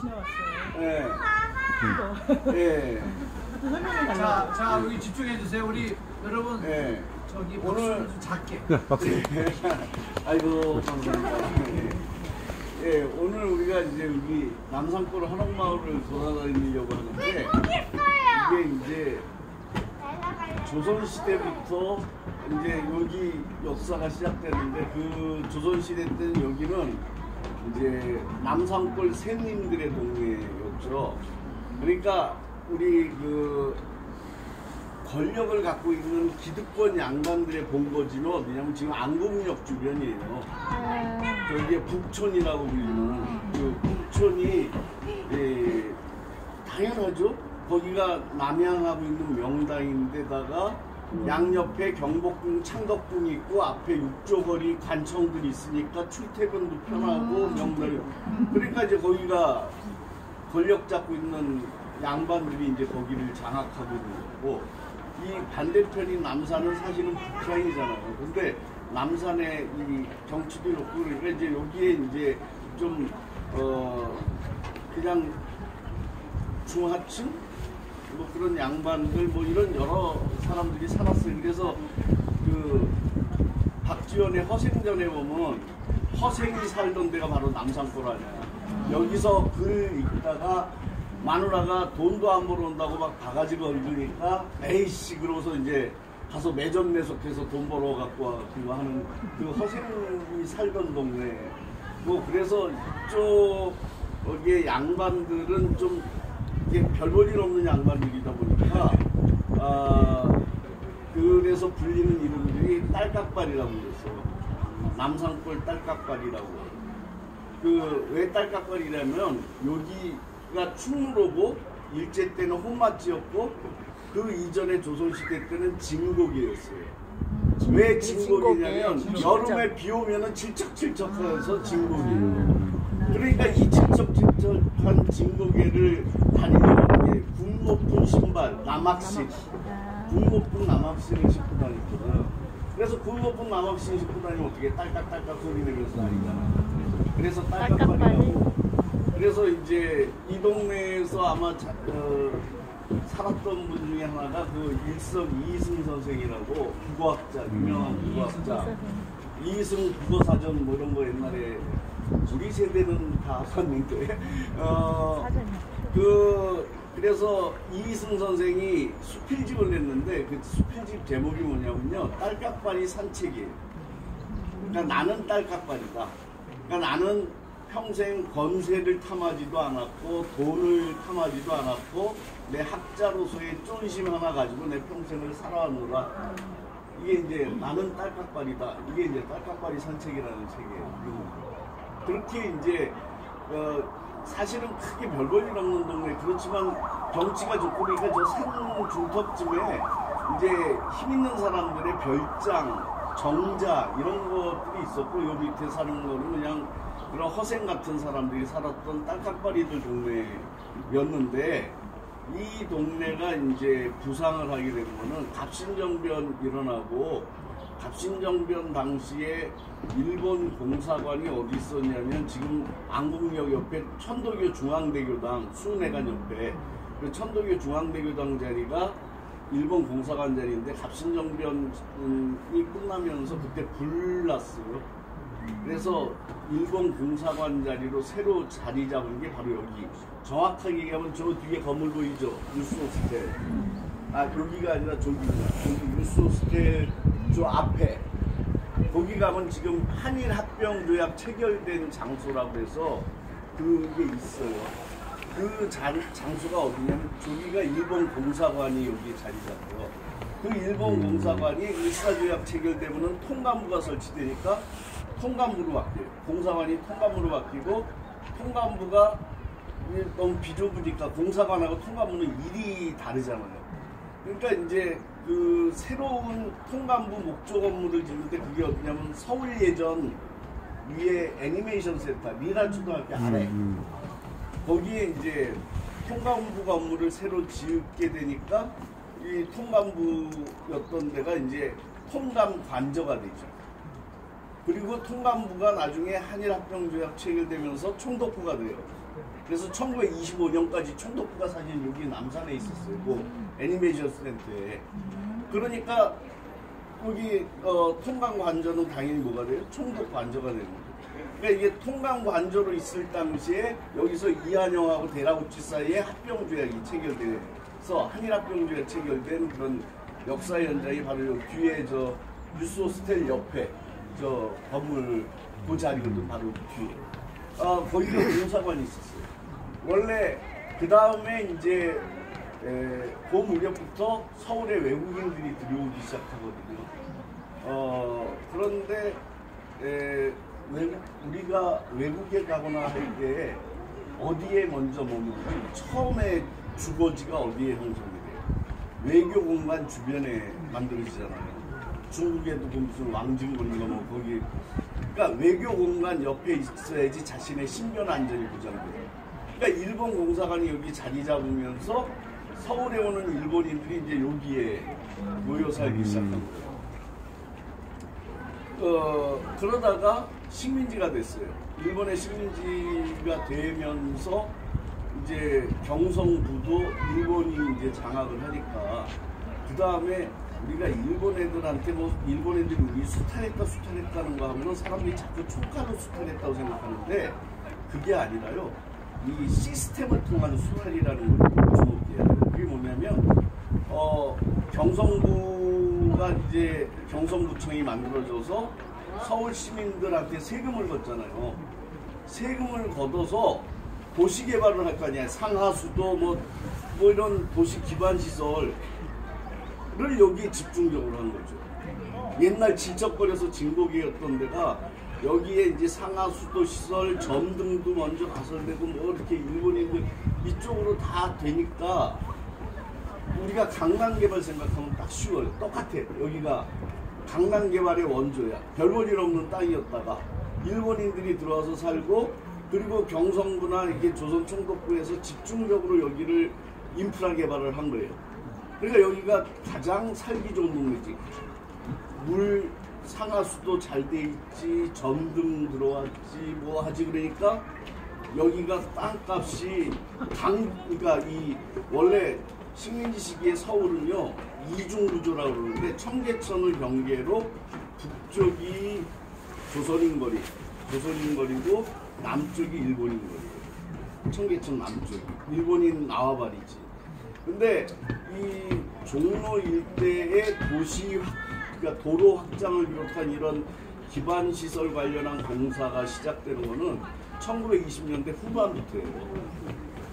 지나왔어요. 예. 이거. 예. 설명해 달라고. 자, 여기 집중해 주세요. 우리 여러분 예. 저기 오늘- 박수 좀 작게. 박수. 아이고, 감사합니다. 예, 오늘 우리가 이제 여기 남산골 한옥마을을 돌아다니려고 하는데, 이게 이제 조선시대부터 이제 여기 역사가 시작되는데, 그 조선시대 때는 여기는 이제 남산골 샘님들의 동네였죠. 그러니까 우리 그 권력을 갖고 있는 기득권 양반들의 본거지는 어디냐면 지금 안국역 주변이에요. 저기에 북촌이라고 불리는 그 북촌이 당연하죠. 거기가 남양하고 있는 명당인데다가 양옆에 경복궁, 창덕궁이 있고 앞에 육조거리 관청들이 있으니까 출퇴근도 편하고 명당이. 그러니까 이제 거기가 권력 잡고 있는 양반들이 이제 거기를 장악하고 있는 거고, 이 반대편인 남산은 사실은 북향이잖아요. 근데 남산의 이 경치도 좋고 그러니까 이제 여기에 이제 좀 그냥 중하층 뭐 그런 양반들 뭐 이런 여러 사람들이 살았어요. 그래서 그 박지원의 허생전에 보면 허생이 살던 데가 바로 남산골 아니야. 여기서 글 읽다가 마누라가 돈도 안 벌어온다고 막 바가지를 얽으니까 에이씨 그러고서 이제 가서 매점 매석해서 돈 벌어 갖고 와 그거 하는 그 허생이 살던 동네. 뭐 그래서 이쪽 여기에 양반들은 좀 이게 별 볼 일 없는 양반들이다 보니까 그래서 불리는 이름들이 딸깍발이라고 그랬어요. 남산골 딸깍발이라고. 그 왜 딸깍발이냐면 여기가 충무로고 일제 때는 혼맛지였고 그 이전에 조선시대 때는 진곡이었어요. 왜 진곡이냐면 여름에 비 오면은 질척질척해서 진곡이에요. 그러니까 이 질척질척한 진곡에를 다니는 군 높은 신발, 남학신, 군 높은 남학신을 신고 다녔거든. 그래서 군 높은 남학신 신고 다니면 어떻게 딸깍딸깍 소리 내면서 다니잖아. 그래서 딸깍발이라고. 그래서 이제 이 동네에서 아마 살았던 분 중에 하나가 그 일성 이승 선생이라고 국어학자, 유명한 국어학자. 이승 국어사전 뭐 이런 거 옛날에 우리 세대는 다 봤는데 그래서 이승 선생이 수필집을 냈는데 그 수필집 제목이 뭐냐면요, 딸깍발이 산책이에요. 그러니까 나는 딸깍발이다. 그러니까 나는 평생 권세를 탐하지도 않았고 돈을 탐하지도 않았고 내 학자로서의 쫀심 하나 가지고 내 평생을 살아왔노라. 이게 이제 나는 딸깍발이다. 이게 이제 딸깍발이 산책이라는 책이에요. 그렇게 이제 사실은 크게 별 볼 일 없는 동네. 그렇지만 경치가 좋고 그러니까 저 산 중턱쯤에 이제 힘 있는 사람들의 별장, 정자 이런 것들이 있었고 요 밑에 사는 거는 그냥 그런 허생 같은 사람들이 살았던 딸깍발이들 동네였는데, 이 동네가 이제 부상을 하게 된 거는 갑신정변 일어나고, 갑신정변 당시에 일본 공사관이 어디 있었냐면 지금 안국역 옆에 천도교 중앙대교당 수내관 옆에 그 천도교 중앙대교당 자리가 일본 공사관 자리인데 갑신정변이 끝나면서 그때 불 났어요. 그래서 일본 공사관 자리로 새로 자리 잡은 게 바로 여기. 정확하게 얘기하면 저 뒤에 건물 보이죠? 유스호스텔. 여기가 아니라 저기구나. 여기 유스호스텔 저 앞에. 거기 가면 지금 한일합병조약 체결된 장소라고 해서 그게 있어요. 그 장소가 어디냐면 저기가 일본 공사관이 여기 자리 잡고요. 그 일본 공사관이 일사조약 체결되면은 통감부가 설치되니까 통감부로 바뀌어요. 공사관이 통감부로 바뀌고, 통감부가 너무 비좁으니까 공사관하고 통감부는 일이 다르잖아요. 그러니까 이제 그 새로운 통감부 목조 건물을 짓는데 그게 어디냐면 서울예전 위에 애니메이션 센터, 미라초등학교 아래. 거기에 이제 통감부 건물을 새로 짓게 되니까 이 통감부였던 데가 이제 통감관저가 되죠. 그리고 통감부가 나중에 한일합병조약 체결되면서 총독부가 돼요. 그래서 1925년까지 총독부가 사실 여기 남산에 있었어요. 그 애니메이션 센터에. 그러니까 여기 통강 관저는 당연히 뭐가 돼요? 총독 관저가 되는 거죠. 그러니까 이게 통강 관저로 있을 당시에 여기서 이한영하고 대라우치 사이에 합병 조약이 체결돼서 한일 합병 조약 체결된 그런 역사 현장이 바로 여기 뒤에 저 뉴스 호스텔 옆에 저 건물 그 자리거든. 바로 뒤에. 거기가 공사관이 있었어요. 원래 그 다음에 이제 그 무렵부터 서울에 외국인들이 들어오기 시작하거든요. 그런데 우리가 외국에 가거나 할 때 어디에 먼저 머무르지? 처음에 주거지가 어디에 형성이 돼요? 외교 공간 주변에 만들어지잖아요. 중국에도 그 무슨 왕진군인가 뭐 거기. 그러니까 외교 공간 옆에 있어야지 자신의 신변 안전이 보장돼요. 그러니까 일본 공사관이 여기 자리 잡으면서 서울에 오는 일본인들이 이제 여기에 모여 살기 시작한 거예요. 그러다가 식민지가 됐어요. 일본의 식민지가 되면서 이제 경성부도 일본이 이제 장악을 하니까 그 다음에 우리가 일본 애들한테 뭐 일본 애들이 우리 수탈했다는 거 하면은 사람들이 자꾸 총칼로 수탈했다고 생각하는데 그게 아니라요. 이 시스템을 통한 수탈이라는 걸 주목해야 돼요. 그게 뭐냐면 경성부가 이제 경성구청이 만들어져서 서울 시민들한테 세금을 걷잖아요. 세금을 걷어서 도시 개발을 할 거 아니야. 상하수도 뭐 이런 도시 기반 시설을 여기에 집중적으로 한 거죠. 옛날 질척거려서 진곡이었던 데가 여기에 이제 상하수도 시설, 점등도 먼저 가설되고 뭐 이렇게 일본인들 이쪽으로 다 되니까 우리가 강남 개발 생각하면 딱 쉬워요. 똑같아. 여기가 강남 개발의 원조야. 별 볼 일 없는 땅이었다가 일본인들이 들어와서 살고 그리고 경성부나 이렇게 조선 총독부에서 집중적으로 여기를 인프라 개발을 한 거예요. 그러니까 여기가 가장 살기 좋은 동네지. 물 상하수도 잘 돼 있지, 점등 들어왔지, 뭐 하지. 그러니까 여기가 땅값이 그러니까 이 원래 식민지 시기의 서울은요 이중 구조라고 그러는데 청계천을 경계로 북쪽이 조선인거리고 남쪽이 일본인거리예요. 청계천 남쪽이 일본인 나와버리지. 근데 이 종로 일대의 그러니까 도로 확장을 비롯한 이런 기반 시설 관련한 공사가 시작되는 거는 1920년대 후반부터예요.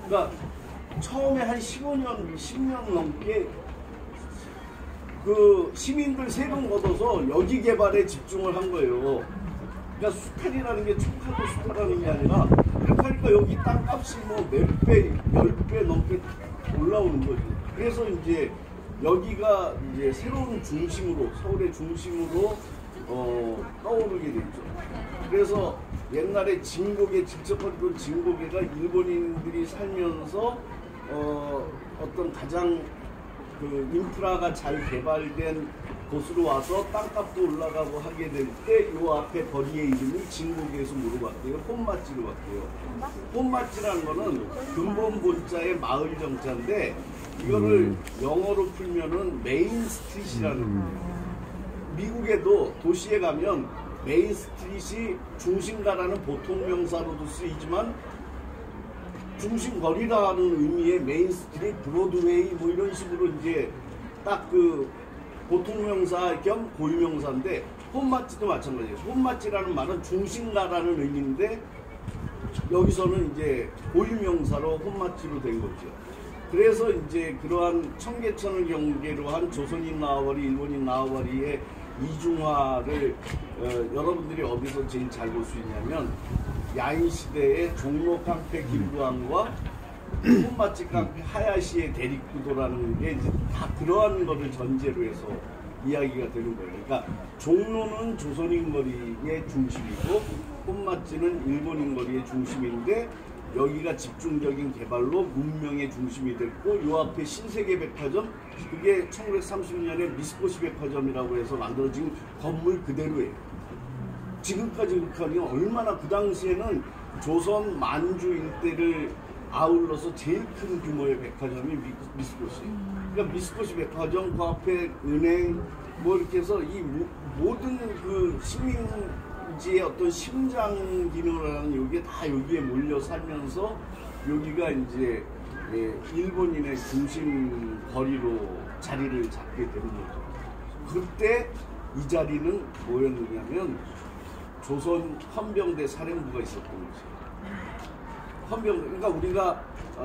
그러니까 처음에 한 10년 넘게 그 시민들 세금 걷어서 여기 개발에 집중을 한 거예요. 그러니까 수탈이라는 게 총칼로 수탈하는 게 아니라 그렇게 하니까 여기 땅값이 뭐 몇 배, 10배 넘게 올라오는 거죠. 그래서 이제 여기가 이제 새로운 중심으로, 서울의 중심으로 떠오르게 됐죠. 그래서 옛날에 진곡에 질척거리던 진곡에가 일본인들이 살면서 어떤 가장 그 인프라가 잘 개발된 곳으로 와서 땅값도 올라가고 하게 될 때 요 앞에 거리의 이름이 진곡에서 뭐로 바뀌어요? 홈마찌로 바뀌어요. 홈마찌라는 거는 근본 본자의 마을 정자인데 이거를 영어로 풀면은 메인 스트릿이라는 거예요. 미국에도 도시에 가면 메인 스트릿이 중심가라는 보통 명사로도 쓰이지만 중심거리라는 의미의 메인 스트릿, 브로드웨이 뭐 이런 식으로 이제 딱 그 보통 명사 겸 고유명사인데 홈마찌도 마찬가지예요. 홈마찌라는 말은 중심가라는 의미인데 여기서는 이제 고유명사로 홈마찌로 된 거죠. 그래서 이제 그러한 청계천을 경계로 한 조선인 나와바리, 일본인 나와바리의 이중화를 여러분들이 어디서 제일 잘 볼 수 있냐면 야인시대의 종로 깡패 김구항과 홈마찌 깡패 하야시의 대립구도라는 게 이제 다 그러한 거를 전제로 해서 이야기가 되는 거예요. 그러니까 종로는 조선인 거리의 중심이고 홈마찌는 일본인 거리의 중심인데 여기가 집중적인 개발로 문명의 중심이 됐고 요 앞에 신세계 백화점 그게 1930년에 미스코시 백화점이라고 해서 만들어진 건물 그대로예요. 지금까지 그렇게 하면 얼마나 그 당시에는 조선 만주 일대를 아울러서 제일 큰 규모의 백화점이 미스코시. 그러니까 미스코시 백화점, 그 앞에 은행, 뭐 이렇게 해서 이 모든 그 식민지의 어떤 심장 기능을 하는 요게 다 여기에 몰려 살면서 여기가 이제 일본인의 중심 거리로 자리를 잡게 되는 거죠. 그때 이 자리는 뭐였느냐면 조선 헌병대 사령부가 있었던 거죠. 헌병대, 그러니까 우리가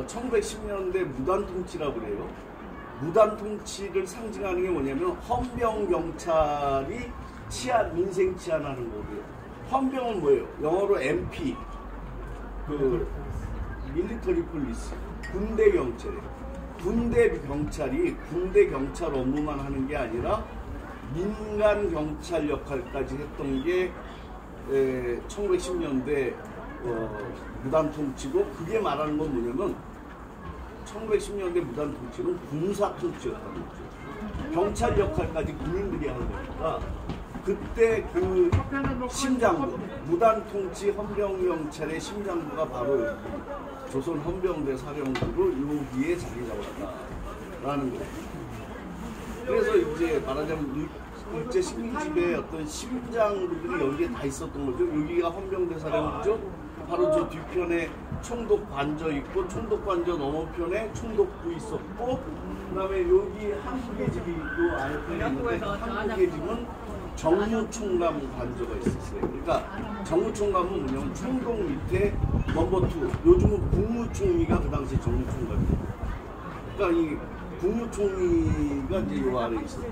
1910년대 무단통치라고 그래요. 무단통치를 상징하는 게 뭐냐면 헌병경찰이 민생 치안하는 거고요. 헌병은 뭐예요? 영어로 MP, 그 밀리터리 폴리스, 군대 경찰이에요. 군대 경찰이 군대 경찰 업무만 하는 게 아니라 민간 경찰 역할까지 했던 게 1910년대 무단통치고, 그게 말하는 건 뭐냐면 1910년대 무단통치는 군사통치였다는 거죠. 경찰 역할까지 군인들이 하는 거니까 그때 그 심장부, 무단통치 헌병경찰의 심장부가 바로 여기 조선 헌병대 사령부로 여기에 자리 잡았다라는 거예요. 그래서 이제 말하자면 일제 식민지배 어떤 심장부들이 여기에 다 있었던 거죠. 여기가 헌병대 사령부죠. 바로 저 뒤편에 총독관저 있고, 총독관저 너머편에 총독부 있었고, 그 다음에 여기 한국의 집이 요 안에 있는데 한국의 집은 정무총감 관저가 있었어요. 그러니까 정무총감은 뭐냐면 총독 밑에 넘버 2, 요즘은 국무총리가 그 당시 정무총감이에요. 그러니까 이 국무총리가 이제 요 아래에 있었어요.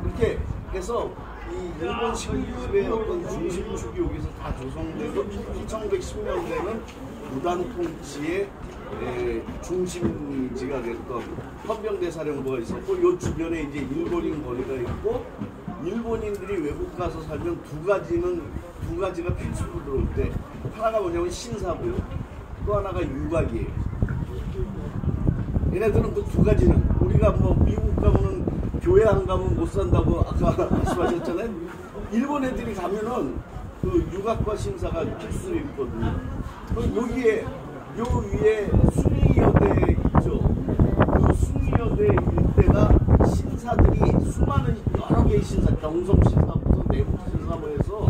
이렇게 해서 이 일본 식민지의 어떤 중심축이 여기서 다 조성되고, 특히 1910년대는 무단통치의 중심지가 됐던 헌병대 사령부가 있었고, 요 주변에 이제 일본인 거리가 있고, 일본인들이 외국 가서 살면 두 가지가 필수로 들어올 때, 하나가 뭐냐면 신사고요, 또 하나가 유학이에요. 얘네들은 그 두 가지는, 우리가 뭐 미국 가면은 교회 안 가면 못 산다고 아까 말씀하셨잖아요. 일본 애들이 가면은 그 유학과 신사가 필수로 있거든요. 여기에 요 위에 숭의여대 있죠. 그 숭의여대 일대가 신사들이 수많은 여러 개의 신사, 경성 신사부터 내국 신사부 해서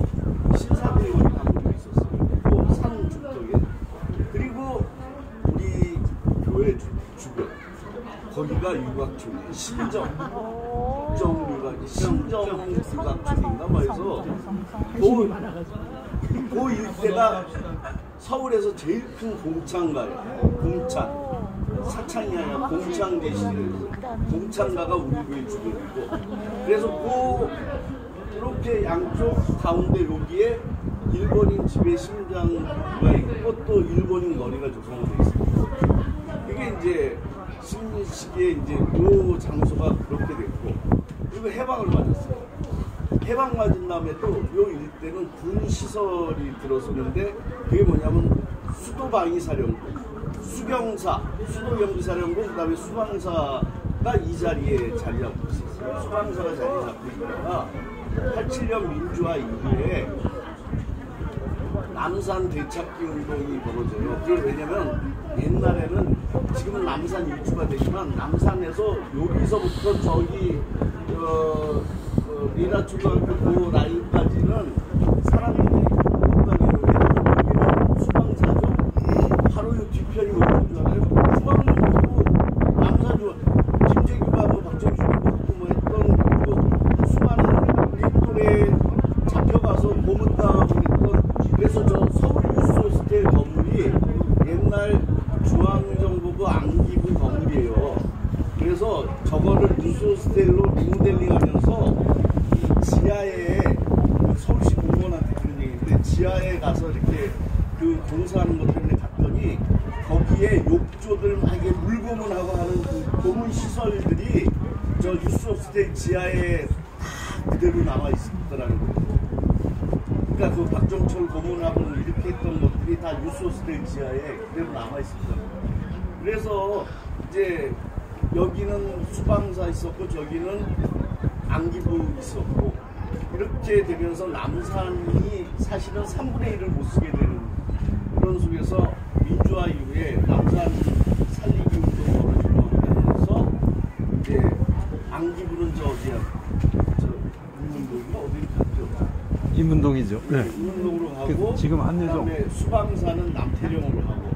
신사들이 여기 담고 있었어요. 그 산 중턱에. 그리고 우리 교회 주변, 거기가 유학촌이에요. 신정유학촌인가 말해서 그 일대가 서울에서 제일 큰 공창가예요. 공창. 사창이 아니라 공창 대신에 공창가가 우리 교회 주변이고, 그래서 이렇게 양쪽 가운데 여기에 일본인 집의 심장부가 있고, 또 일본인 거리가 조성되어 있습니다. 이게 이제 식민 시기에 이제 요 장소가 그렇게 됐고, 그리고 해방을 맞았어요. 해방 맞은 다음에 또 요 일대는 군 시설이 들어서는데, 그게 뭐냐면 수도방위사령부, 수경사, 수도경비사령부, 그 다음에 수방사가 이 자리에 자리 잡고 있었어요. 수방사가 자리 잡고 있다가 87년 민주화 이후에 남산 되찾기 운동이 벌어져요. 왜냐면 옛날에는, 지금은 남산 일주가 되지만 남산에서 여기서부터 저기 미라초등학교 그 라인까지는 사람들이 못 다녀요. 여기는 수방사죠. 바로 이 뒤편이 어딘 줄 알아요? 수방사고 남산주 김재규가 뭐 박정희가 뭐 했던 그 수많은 일본에 잡혀가서 고문당하고 했던, 그래서 저 서울 유스 호스텔 건물이 옛날 중앙정보부 안기부 건물이에요. 그래서 저거를 유스 호스텔로 리모델링하면서 지하에, 서울시 공무원한테 그런 얘기인데, 지하에 가서 이렇게 그 공사하는 것 때문에 갔더니 거기에 욕조들 막 이게 물고문하고 하는 그 고문 시설들이 저 유스 호스텔 지하에 다 그대로 남아 있더라는 거예요. 그러니까 그 박정철 고문하고 이렇게 했던 것들이 다 유스 호스텔 지하에 그대로 남아 있었더라는 거예요. 그래서 이제 여기는 수방사 있었고, 저기는 안기부 있었고, 이렇게 되면서 남산이 사실은 3분의 1을 못 쓰게 되는 그런 속에서 민주화 이후에 남산 살리기 운동을 진행하면서 이제 안기부는 저 어디야? 저 인문동인가 어디 갔죠? 인문동이죠. 네. 인문동으로 가고 지금 안내죠. 그다음에 수방사는 남태령으로 하고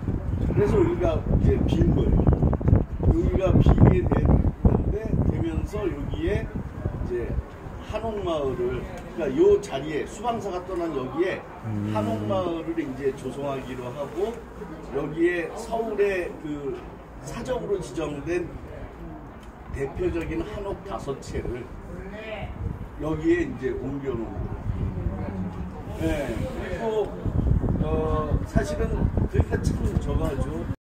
그래서 여기가 이제 빈 거예요. 여기가 비게 되면서 여기에 이제 한옥마을을 그러니까 요 자리에 수방사가 떠난 여기에 한옥마을을 이제 조성하기로 하고 여기에 서울의 그 사적으로 지정된 대표적인 한옥 5채를 여기에 이제 옮겨놓은 거예요. 네. 그리고 사실은 그러니까 참 저거죠.